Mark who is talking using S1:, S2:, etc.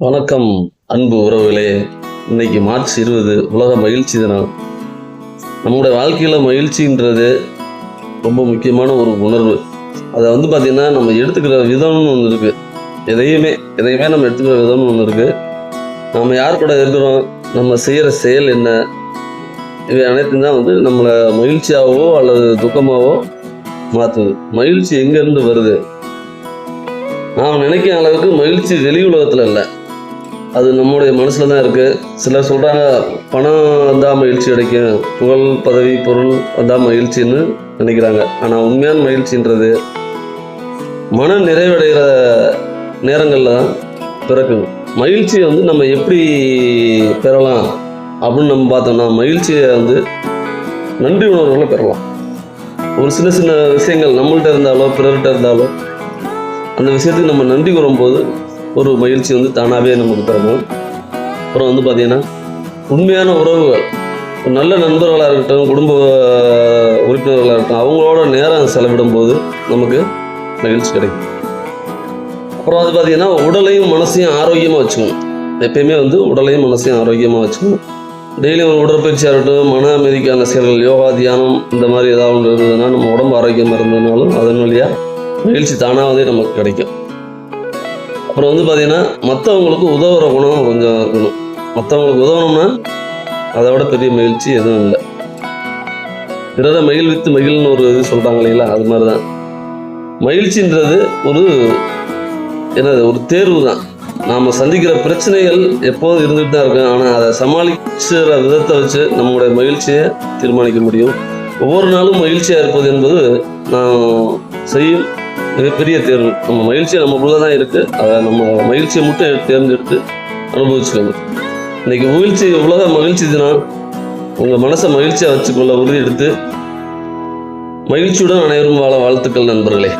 S1: வணக்கம் அன்பு உறவுகளே. இன்னைக்கு மார்ச் 20 உலக மகிழ்ச்சி தினம். நம்முடைய வாழ்க்கையில் மகிழ்ச்சின்றது ரொம்ப முக்கியமான ஒரு உணர்வு. அதை பார்த்திங்கன்னா நம்ம எடுத்துக்கிற விதம்னு ஒன்று இருக்குது. எதையுமே நம்ம எடுத்துக்கிற விதம்னு ஒன்று இருக்குது. நம்ம யார் கூட இருக்கிறோம், நம்ம செய்கிற செயல் என்ன, இவை அனைத்தும் தான் நம்மளை மகிழ்ச்சியாகவோ அல்லது துக்கமாகவோ மாற்றுது. மகிழ்ச்சி எங்கேருந்து வருது? நாம் நினைக்கிற அளவுக்கு மகிழ்ச்சி வெளி உலகத்தில் இல்லை, அது நம்முடைய மனசில் தான் இருக்குது. சிலர் சொல்கிறாங்க பணம் வந்தால் மகிழ்ச்சி கிடைக்கும், புகழ் பதவி பொருள் வந்தால் மகிழ்ச்சின்னு நினைக்கிறாங்க. ஆனால் உண்மையான மகிழ்ச்சின்றது மன நிறைவடைகிற நேரங்களில் தான் பிறக்குது. மகிழ்ச்சியை நம்ம எப்படி பெறலாம் அப்படின்னு நம்ம பார்த்தோம்னா, மகிழ்ச்சியை நன்றி உணர்வுகளை பெறலாம். ஒரு சின்ன சின்ன விஷயங்கள் நம்மள்கிட்ட இருந்தாலோ பிறர்கிட்ட இருந்தாலோ அந்த விஷயத்துக்கு நம்ம நன்றி கூறும்போது ஒரு மகிழ்ச்சி தானாகவே நமக்கு தரணும். அப்புறம் பார்த்திங்கன்னா உண்மையான உறவுகள், நல்ல நண்பர்களாக இருக்கட்டும், குடும்ப உறுப்பினர்களாக இருக்கட்டும், அவங்களோட நேரம் செலவிடும் போது நமக்கு மகிழ்ச்சி கிடைக்கும். அப்புறம் பார்த்திங்கன்னா உடலையும் மனசையும் ஆரோக்கியமாக வச்சுக்கணும். எப்பயுமே உடலையும் மனசையும் ஆரோக்கியமாக வச்சுக்கணும். டெய்லி ஒரு உடற்பயிற்சியாக இருக்கட்டும், மன அமைதிக்கான செயல்கள், யோகா, தியானம், இந்த மாதிரி ஏதாவது இருந்ததுன்னா நம்ம உடம்பு ஆரோக்கியமாக இருந்ததுனாலும் அதன் வழியாக மகிழ்ச்சி தானாகவே நமக்கு கிடைக்கும். அப்புறம் பார்த்திங்கன்னா மற்றவங்களுக்கு உதவுற குணம் கொஞ்சம் இருக்கணும். மற்றவங்களுக்கு உதவணும்னா அதை விட பெரிய மகிழ்ச்சி எதுவும் இல்லை. பிறரை மகிழ்வித்து மகிழ்னு ஒரு இது சொல்கிறாங்க இல்லைங்களா, அது மாதிரி தான் மகிழ்ச்சின்றது ஒரு தேர்வு தான். நாம் சந்திக்கிற பிரச்சனைகள் எப்போதும் இருந்துகிட்டு தான் இருக்கும். ஆனால் அதை சமாளிக்கிற விதத்தை வச்சு நம்மளுடைய மகிழ்ச்சியை தீர்மானிக்க முடியும். ஒவ்வொரு நாளும் மகிழ்ச்சியாக இருப்பது என்பது நான் செய்யும் மிகப்பெரிய தேர்வு. நம்ம மகிழ்ச்சியை நமக்குள்ளே தான் இருக்குது. அதை நம்ம மகிழ்ச்சியை மட்டும் தேர்ந்தெடுத்து அனுபவிச்சுக்கணும். இன்றைக்கி உலக மகிழ்ச்சி தினம். உங்கள் மனசை மகிழ்ச்சியாக வச்சுக்கொள்ள உறுதி எடுத்து மகிழ்ச்சியுடன் அனைவரும் வாழ வாழ்த்துக்கள் நண்பர்களே.